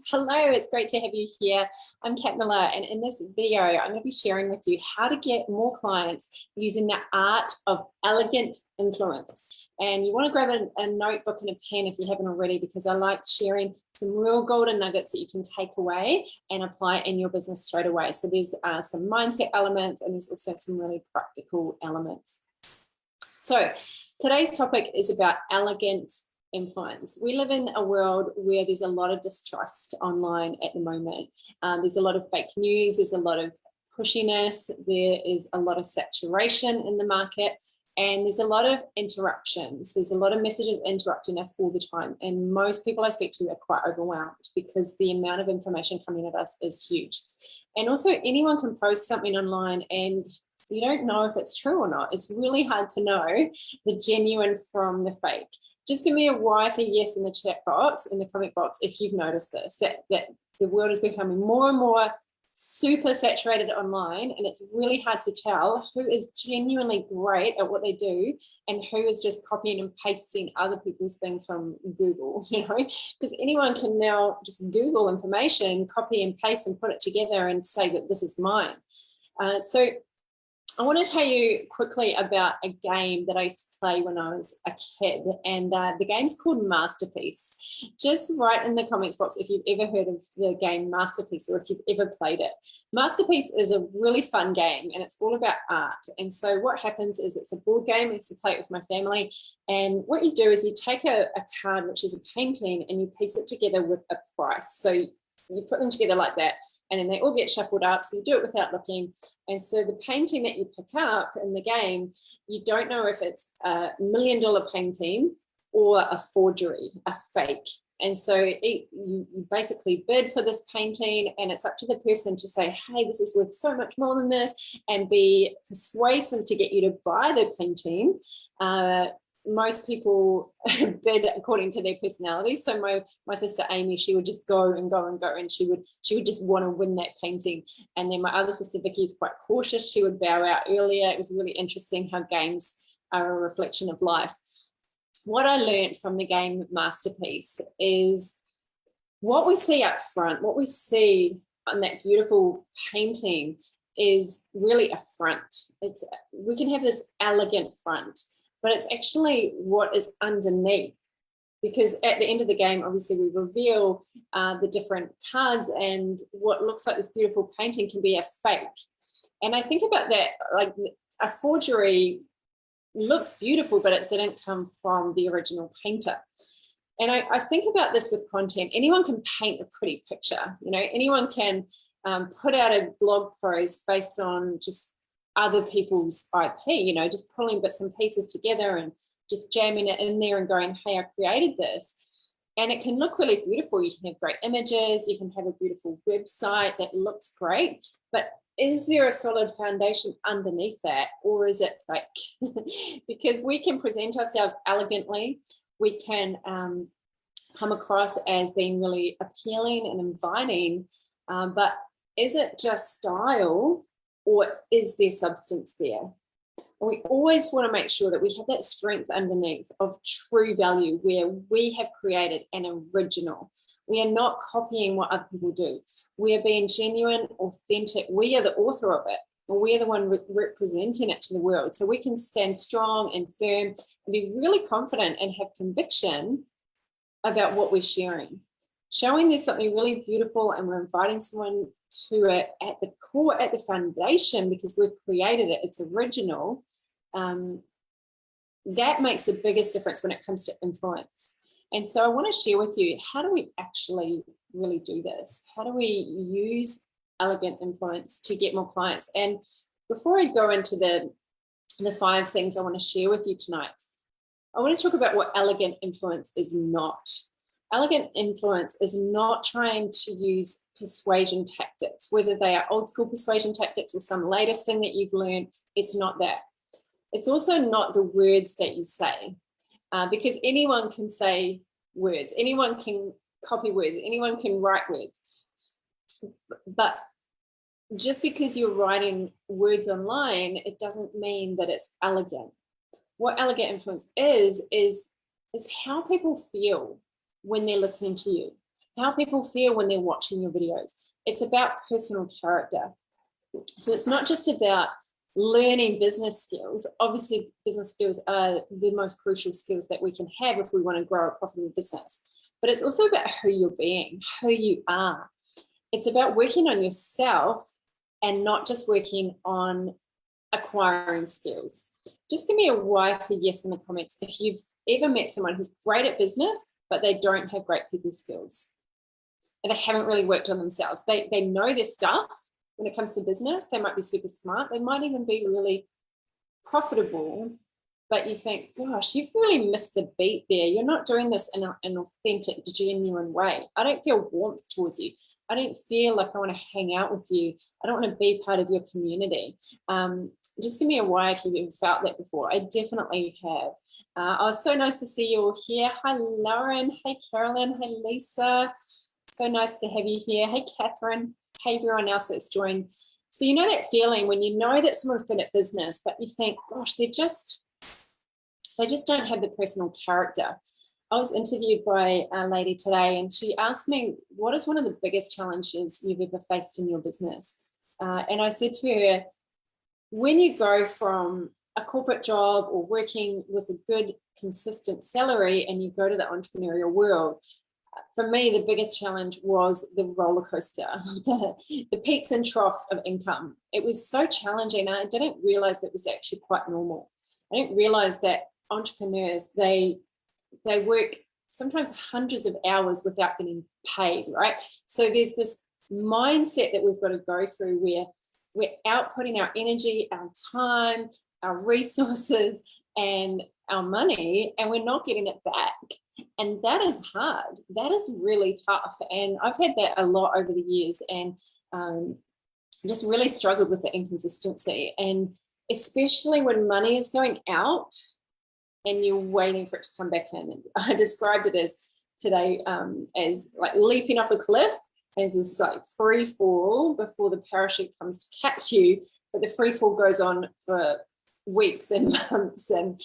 Hello, it's great to have you here. I'm Kat Miller, and in this video, I'm going to be sharing with you how to get more clients using the art of elegant influence. And you want to grab a notebook and a pen if you haven't already, because I like sharing some real golden nuggets that you can take away and apply in your business straight away. So there's some mindset elements, and there's also some really practical elements. So today's topic is about elegant influence. We live in a world where there's a lot of distrust online at the moment. There's a lot of fake news, there's a lot of pushiness, there is a lot of saturation in the market, and there's a lot of interruptions. There's a lot of messages interrupting us all the time. And most people I speak to are quite overwhelmed because the amount of information coming at us is huge. And also anyone can post something online and you don't know if it's true or not. It's really hard to know the genuine from the fake. Just give me a Y for yes in the chat box, in the comment box, if you've noticed this, that the world is becoming more and more super saturated online, and it's really hard to tell who is genuinely great at what they do and who is just copying and pasting other people's things from Google, because anyone can now just Google information, copy and paste and put it together and say that this is mine. So I want to tell you quickly about a game that I used to play when I was a kid, and the game's called Masterpiece. Just write in the comments box if you've ever heard of the game Masterpiece or if you've ever played it. Masterpiece is a really fun game, and it's all about art. And so what happens is it's a board game. I used to play it with my family, and what you do is you take a card, which is a painting, and you piece it together with a price. So you put them together like that, and then they all get shuffled up, so you do it without looking. And so the painting that you pick up in the game, you don't know if it's a $1 million painting or a forgery, a fake. And so you basically bid for this painting, and it's up to the person to say, hey, this is worth so much more than this, and be persuasive to get you to buy the painting. Most people bid according to their personality. So my sister Amy, she would just go and go and go, and she would just want to win that painting. And then my other sister Vicky is quite cautious. She would bow out earlier. It was really interesting how games are a reflection of life. What I learned from the game Masterpiece is what we see up front, what we see on that beautiful painting is really a front. We can have this elegant front, but it's actually what is underneath, because at the end of the game, obviously we reveal the different cards, and what looks like this beautiful painting can be a fake. And I think about that, like a forgery looks beautiful, but it didn't come from the original painter. And I think about this with content. Anyone can paint a pretty picture, anyone can put out a blog post based on just other people's IP, just pulling bits and pieces together and just jamming it in there and going, hey, I created this. And it can look really beautiful. You can have great images, you can have a beautiful website that looks great, but is there a solid foundation underneath that, or is it fake? Because we can present ourselves elegantly, we can come across as being really appealing and inviting, but is it just style, or is there substance there? And we always want to make sure that we have that strength underneath of true value, where we have created an original. We are not copying what other people do. We are being genuine, authentic. We are the author of it, and we are the one representing it to the world. So we can stand strong and firm and be really confident and have conviction about what we're sharing. Showing there's something really beautiful, and we're inviting someone to it at the core, at the foundation, because we've created it, it's original. That makes the biggest difference when it comes to influence. And so I want to share with you, how do we actually really do this? How do we use elegant influence to get more clients? And before I go into the 5 things I want to share with you tonight, I want to talk about what elegant influence is not. Elegant influence is not trying to use persuasion tactics, whether they are old school persuasion tactics or some latest thing that you've learned. It's not that. It's also not the words that you say, because anyone can say words, anyone can copy words, anyone can write words. But just because you're writing words online, it doesn't mean that it's elegant. What elegant influence is how people feel when they're listening to you. how people feel when they're watching your videos. It's about personal character. So it's not just about learning business skills. Obviously, business skills are the most crucial skills that we can have if we want to grow a profitable business. But it's also about who you're being, who you are. It's about working on yourself and not just working on acquiring skills. Just give me a why for yes in the comments if you've ever met someone who's great at business, but they don't have great people skills. And they haven't really worked on themselves. They know their stuff when it comes to business. They might be super smart. They might even be really profitable, but you think, gosh, you've really missed the beat there. You're not doing this in an authentic, genuine way. I don't feel warmth towards you. I don't feel like I want to hang out with you. I don't want to be part of your community. Just give me a why if you've ever felt that before. I definitely have. Oh, so nice to see you all here. Hi, Lauren. Hey, Carolyn. Hey, Lisa. So nice to have you here. Hey, Catherine. Hey, everyone else that's joined. So you know that feeling when you know that someone's good at business, but you think, gosh, they just don't have the personal character. I was interviewed by a lady today, and she asked me, what is one of the biggest challenges you've ever faced in your business? And I said to her, when you go from a corporate job or working with a good, consistent salary and you go to the entrepreneurial world, for me, the biggest challenge was the roller coaster, the peaks and troughs of income. It was so challenging. I didn't realize it was actually quite normal. I didn't realize that entrepreneurs, they work sometimes hundreds of hours without getting paid, right? So there's this mindset that we've got to go through where we're outputting our energy, our time, our resources, and our money, and we're not getting it back. And that is hard. That is really tough. And I've had that a lot over the years, and just really struggled with the inconsistency. And especially when money is going out and you're waiting for it to come back in. And I described it as today as like leaping off a cliff. And it's this like free fall before the parachute comes to catch you, but the free fall goes on for weeks and months, and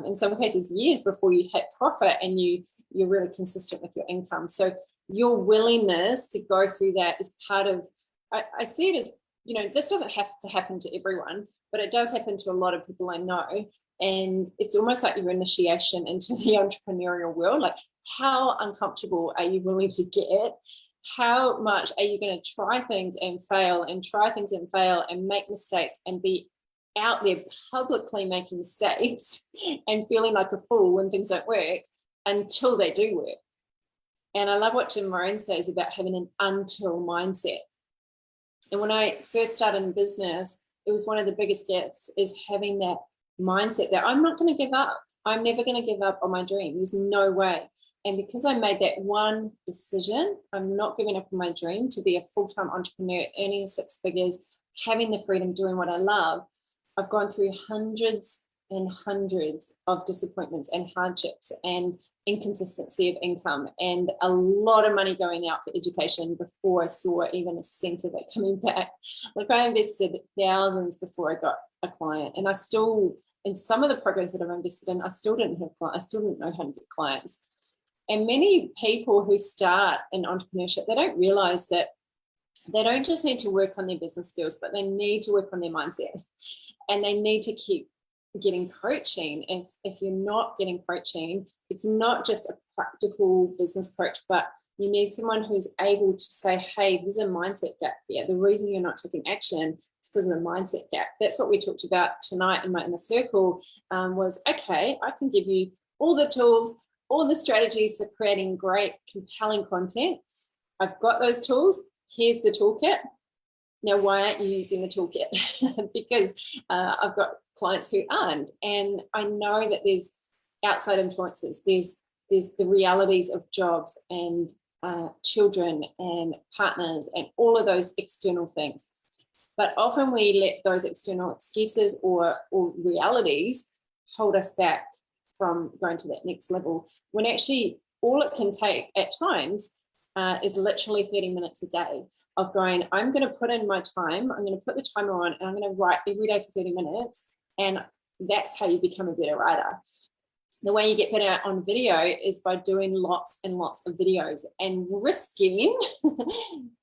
in some cases years before you hit profit and you're really consistent with your income. So your willingness to go through that is part of, I see it as, you know, this doesn't have to happen to everyone, but it does happen to a lot of people I know. And it's almost like your initiation into the entrepreneurial world. Like, how uncomfortable are you willing to get? How much are you going to try things and fail and make mistakes and be out there publicly making mistakes and feeling like a fool when things don't work until they do work? And I love what Jim Rohn says about having an until mindset. And when I first started in business, it was one of the biggest gifts, is having that mindset that I'm not going to give up. I'm never going to give up on my dream. There's no way. And because I made that one decision, I'm not giving up on my dream to be a full-time entrepreneur, earning six figures, having the freedom, doing what I love. I've gone through hundreds and hundreds of disappointments and hardships and inconsistency of income and a lot of money going out for education before I saw even a cent of it coming back. Like, I invested thousands before I got a client, and I still, in some of the programs that I've invested in, I still didn't have clients. I still didn't know how to get clients. And many people who start in entrepreneurship, they don't realize that they don't just need to work on their business skills, but they need to work on their mindset, and they need to keep getting coaching. If you're not getting coaching, it's not just a practical business coach, but you need someone who's able to say, hey, there's a mindset gap here. The reason you're not taking action is because of the mindset gap. That's what we talked about tonight in my inner circle, was, okay, I can give you all the tools, all the strategies for creating great, compelling content. I've got those tools. Here's the toolkit. Now, why aren't you using the toolkit? Because I've got clients who aren't. And I know that there's outside influences. There's the realities of jobs and children and partners and all of those external things. But often we let those external excuses or realities hold us back from going to that next level, when actually all it can take at times is literally 30 minutes a day of going, I'm going to put in my time, I'm going to put the timer on, and I'm going to write every day for 30 minutes. And that's how you become a better writer. The way you get better on video is by doing lots and lots of videos and risking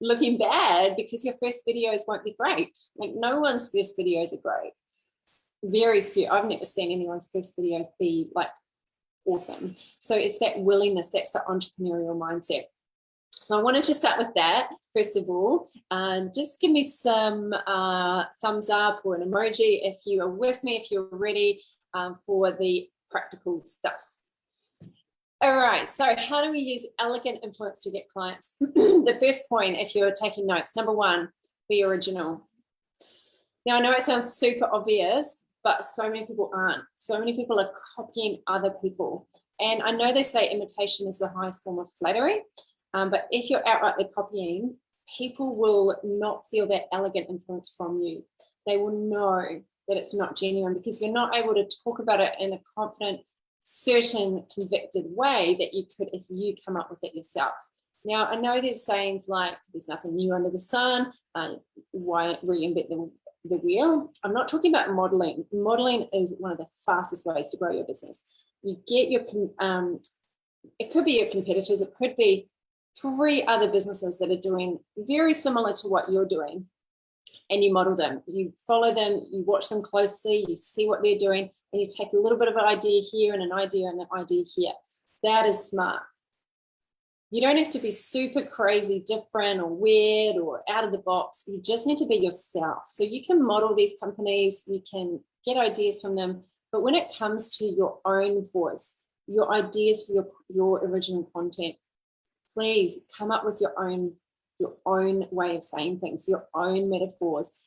looking bad, because your first videos won't be great. Like, no one's first videos are great. Very few. I've never seen anyone's first videos be like awesome. So it's that willingness, that's the entrepreneurial mindset. So I wanted to start with that, first of all. Just give me some thumbs up or an emoji if you are with me, if you're ready for the practical stuff. All right, so how do we use elegant influence to get clients? The first point, if you're taking notes, number one, be original. Now, I know it sounds super obvious, but so many people aren't. So many people are copying other people. And I know they say imitation is the highest form of flattery, but if you're outrightly copying, people will not feel that elegant influence from you. They will know that it's not genuine, because you're not able to talk about it in a confident, certain, convicted way that you could if you come up with it yourself. Now, I know there's sayings like, there's nothing new under the sun, why reinvent the wheel? I'm not talking about modeling. Modeling is one of the fastest ways to grow your business. You get your, it could be your competitors, it could be 3 other businesses that are doing very similar to what you're doing, and you model them, you follow them, you watch them closely, you see what they're doing, and you take a little bit of an idea here and an idea and an idea here. That is smart. You don't have to be super crazy different or weird or out of the box. You just need to be yourself. So you can model these companies, you can get ideas from them, but when it comes to your own voice, your ideas for your original content, please come up with your own way of saying things, your own metaphors.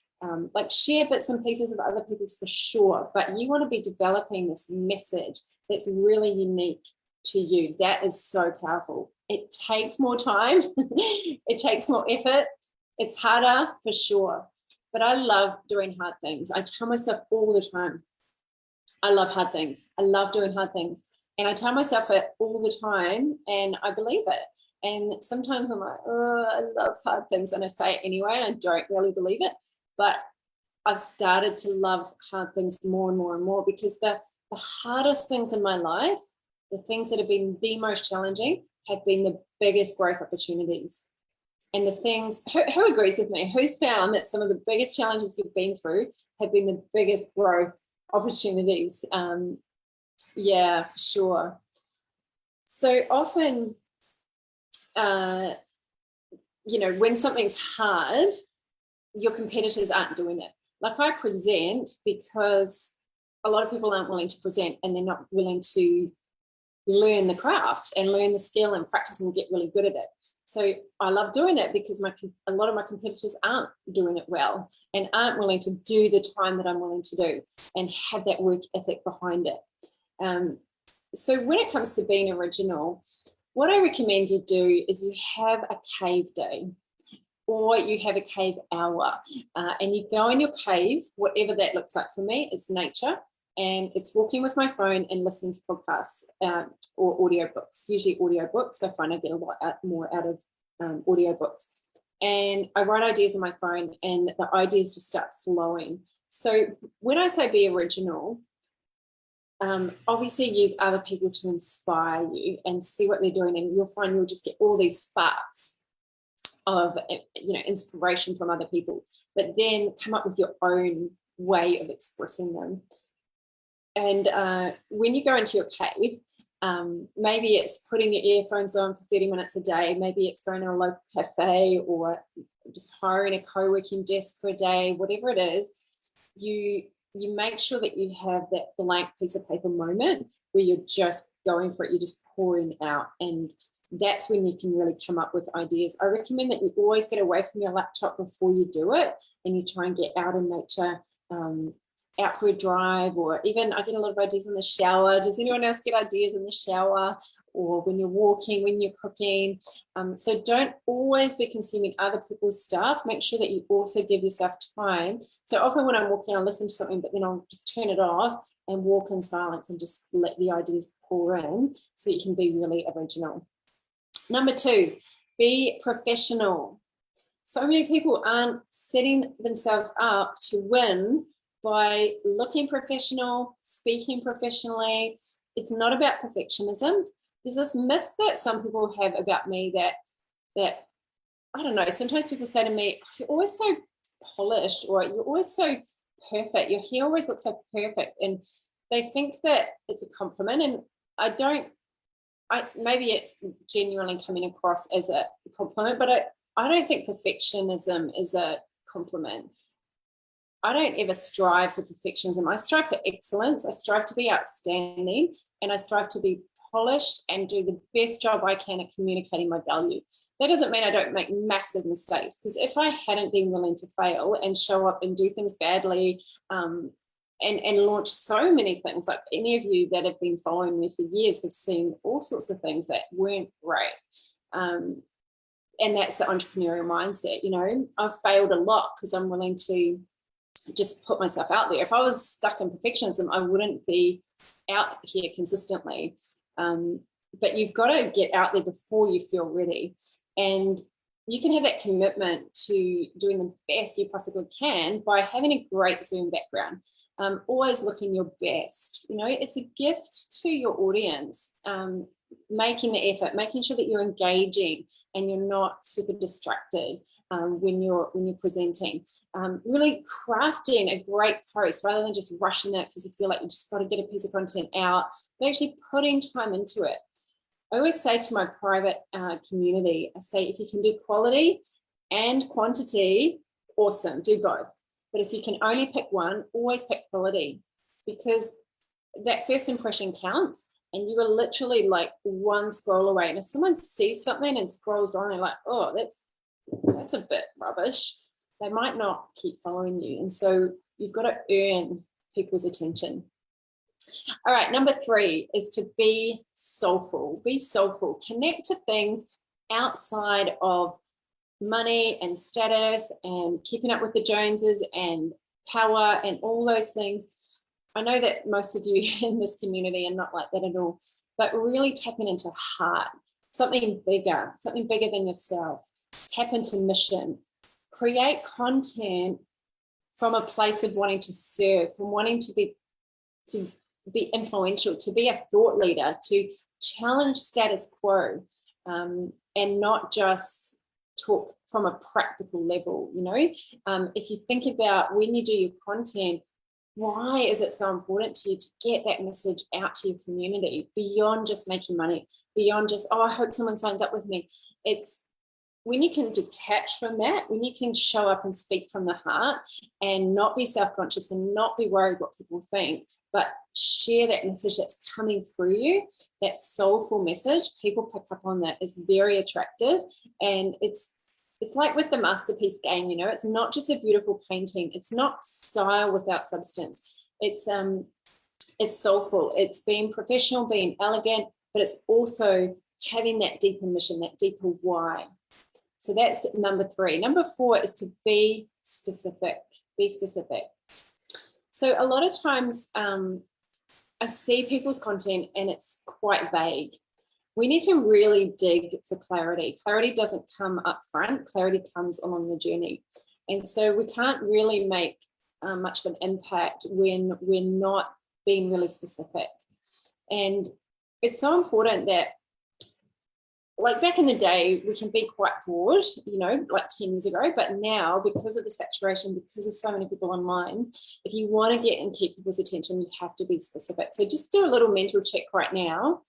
Like, share bits and pieces of other people's for sure, but you want to be developing this message that's really unique to you. That is so powerful. It takes more time. It takes more effort. It's harder for sure, but I love doing hard things. I tell myself all the time, I love hard things. I love doing hard things. And I tell myself it all the time, and I believe it. And sometimes I'm like, oh, I love hard things. And I say it anyway, and I don't really believe it. But I've started to love hard things more and more and more, because the hardest things in my life, the things that have been the most challenging, have been the biggest growth opportunities. And the things, who agrees with me? Who's found that some of the biggest challenges you've been through have been the biggest growth opportunities? Yeah, for sure. So often, when something's hard, your competitors aren't doing it. Like, I present because a lot of people aren't willing to present, and they're not willing to learn the craft and learn the skill and practice and get really good at it. So I love doing it because a lot of my competitors aren't doing it well and aren't willing to do the time that I'm willing to do and have that work ethic behind it. So when it comes to being original, what I recommend you do is you have a cave day, or you have a cave hour, and you go in your cave, whatever that looks like. For me, it's nature, and it's walking with my phone and listening to podcasts or audiobooks, usually audiobooks. I find I get a lot more out of audiobooks. And I write ideas on my phone, and the ideas just start flowing. So when I say be original, obviously use other people to inspire you and see what they're doing, and you'll find you'll just get all these sparks of inspiration from other people, but then come up with your own way of expressing them. And when you go into your cave, maybe it's putting your earphones on for 30 minutes a day, maybe it's going to a local cafe, or just hiring a co-working desk for a day, whatever it is. You make sure that you have that blank piece of paper moment where you're just going for it, you're just pouring out, and that's when you can really come up with ideas. I recommend that you always get away from your laptop before you do it, and you try and get out in nature, out for a drive, or even I get a lot of ideas in the shower. Does anyone else get ideas in the shower, or when you're walking, when you're cooking? So don't always be consuming other people's stuff. Make sure that you also give yourself time. So often when I'm walking, I'll listen to something, but then I'll just turn it off and walk in silence and just let the ideas pour in, so you can be really original. Number 2, be professional. So many people aren't setting themselves up to win by looking professional, speaking professionally. It's not about perfectionism. There's this myth that some people have about me that I don't know, sometimes people say to me, you're always so polished, or you're always so perfect. Your hair always looks so perfect. And they think that it's a compliment. And maybe it's genuinely coming across as a compliment, but I don't think perfectionism is a compliment. I don't ever strive for perfectionism. I strive for excellence. I strive to be outstanding, and I strive to be polished and do the best job I can at communicating my value. That doesn't mean I don't make massive mistakes, because if I hadn't been willing to fail and show up and do things badly, and launch so many things, like any of you that have been following me for years have seen all sorts of things that weren't great. And that's the entrepreneurial mindset. You know, I've failed a lot because I'm willing to just put myself out there. If I was stuck in perfectionism, I wouldn't be out here consistently. But you've got to get out there before you feel ready. And you can have that commitment to doing the best you possibly can by having a great Zoom background. Always looking your best. You know, it's a gift to your audience. Making the effort, making sure that you're engaging and you're not super distracted when you're presenting. Really crafting a great post rather than just rushing it because you feel like you just got to get a piece of content out, but actually putting time into it. I always say to my private community, I say, if you can do quality and quantity, awesome, do both. But if you can only pick one, always pick quality, because that first impression counts. And you are literally like one scroll away. And if someone sees something and scrolls on, they're like, oh, that's a bit rubbish, they might not keep following you. And so you've got to earn people's attention. All right, number 3 is to be soulful. Be soulful. Connect to things outside of money and status and keeping up with the Joneses and power and all those things. I know that most of you in this community are not like that at all, but really tapping into heart, something bigger than yourself. Tap into mission. Create content from a place of wanting to serve, from wanting to be influential, to be a thought leader, to challenge status quo, and not just talk from a practical level. You know, if you think about when you do your content, why is it so important to you to get that message out to your community beyond just making money, beyond just, oh, I hope someone signs up with me? It's when you can detach from that, when you can show up and speak from the heart and not be self-conscious and not be worried what people think, but share that message that's coming through you, that soulful message. People pick up on that. It's very attractive. And it's like with the masterpiece game, you know, it's not just a beautiful painting. It's not style without substance. It's soulful. It's being professional, being elegant, but it's also having that deeper mission, that deeper why. So that's number 3. Number 4 is to be specific. Be specific. So a lot of times I see people's content and it's quite vague. We need to really dig for clarity. Clarity doesn't come up front. Clarity comes along the journey. And so we can't really make much of an impact when we're not being really specific. And it's so important that, like back in the day, we can be quite broad, you know, like 10 years ago, but now because of the saturation, because of so many people online, if you want to get and keep people's attention, you have to be specific. So just do a little mental check right now.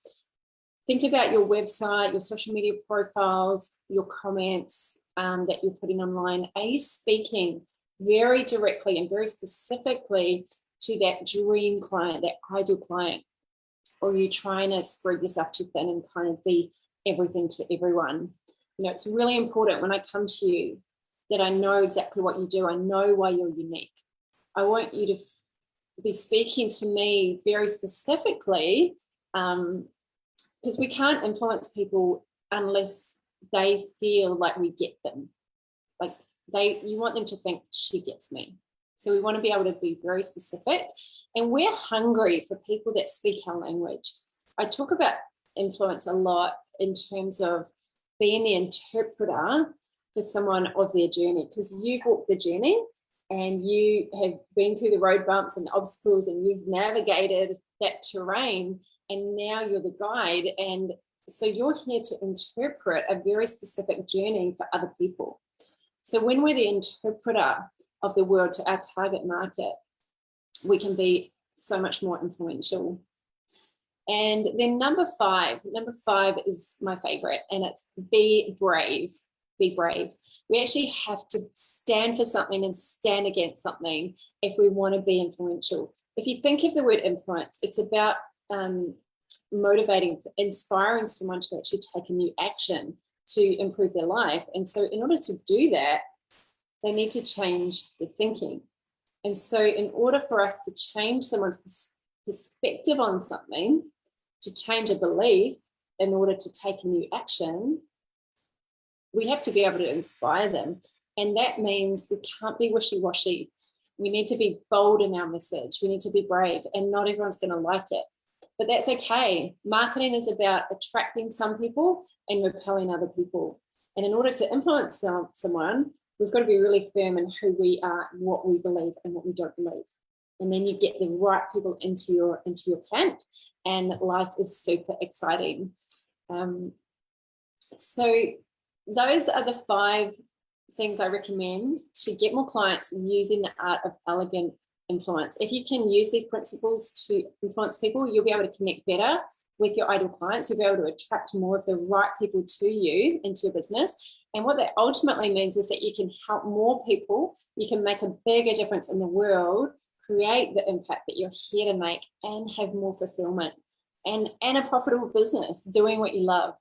Think about your website, your social media profiles, your comments that you're putting online. Are you speaking very directly and very specifically to that dream client, that ideal client? Or are you trying to spread yourself too thin and kind of be everything to everyone? You know, it's really important when I come to you that I know exactly what you do. I know why you're unique. I want you to be speaking to me very specifically, because we can't influence people unless they feel like we get them. Like you want them to think, she gets me. So we want to be able to be very specific. And we're hungry for people that speak our language. I talk about influence a lot in terms of being the interpreter for someone of their journey, because you've walked the journey and you have been through the road bumps and the obstacles and you've navigated that terrain, and now you're the guide. And so you're here to interpret a very specific journey for other people. So when we're the interpreter of the world to our target market, we can be so much more influential. And then number five is my favorite, and it's be brave. Be brave. We actually have to stand for something and stand against something if we want to be influential. If you think of the word influence, it's about motivating, inspiring someone to actually take a new action to improve their life. And so in order to do that, they need to change their thinking. And so in order for us to change someone's perspective on something, to change a belief in order to take a new action, we have to be able to inspire them. And that means we can't be wishy-washy. We need to be bold in our message. We need to be brave, and not everyone's going to like it. But that's okay. Marketing is about attracting some people and repelling other people. And in order to influence someone, we've got to be really firm in who we are, what we believe, and what we don't believe. And then you get the right people into your camp, and life is super exciting. So those are the 5 things I recommend to get more clients using the art of elegant influence. If you can use these principles to influence people, you'll be able to connect better with your ideal clients. You'll be able to attract more of the right people to you into your business. And what that ultimately means is that you can help more people. You can make a bigger difference in the world, create the impact that you're here to make, and have more fulfillment and a profitable business doing what you love.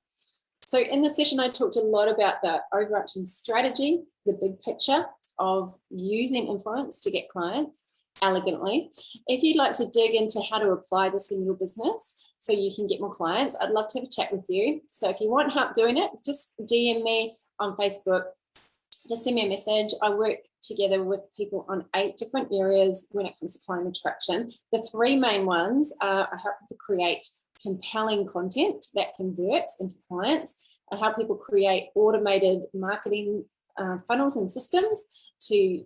So in this session, I talked a lot about the overarching strategy, the big picture of using influence to get clients elegantly. If you'd like to dig into how to apply this in your business so you can get more clients, I'd love to have a chat with you. So if you want help doing it, just DM me on Facebook. Just send me a message. I work together with people on 8 different areas when it comes to client attraction. The 3 main ones are I help people create compelling content that converts into clients. I help people create automated marketing funnels and systems to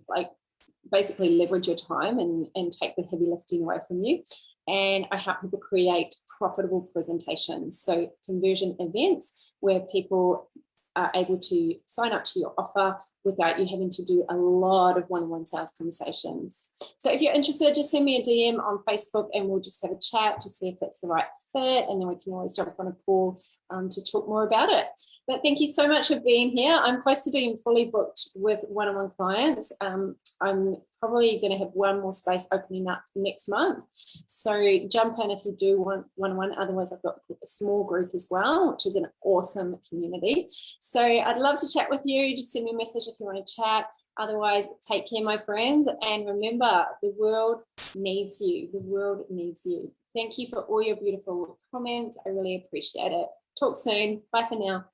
basically leverage your time and take the heavy lifting away from you. And I help people create profitable presentations. So conversion events where people are able to sign up to your offer without you having to do a lot of one-on-one sales conversations. So if you're interested, just send me a DM on Facebook and we'll just have a chat to see if it's the right fit, and then we can always jump on a call to talk more about it. But thank you so much for being here. I'm close to being fully booked with one-on-one clients. I'm probably going to have one more space opening up next month. So jump in if you do want one-on-one. Otherwise, I've got a small group as well, which is an awesome community. So I'd love to chat with you. Just send me a message if you want to chat. Otherwise, take care, my friends. And remember, the world needs you. The world needs you. Thank you for all your beautiful comments. I really appreciate it. Talk soon. Bye for now.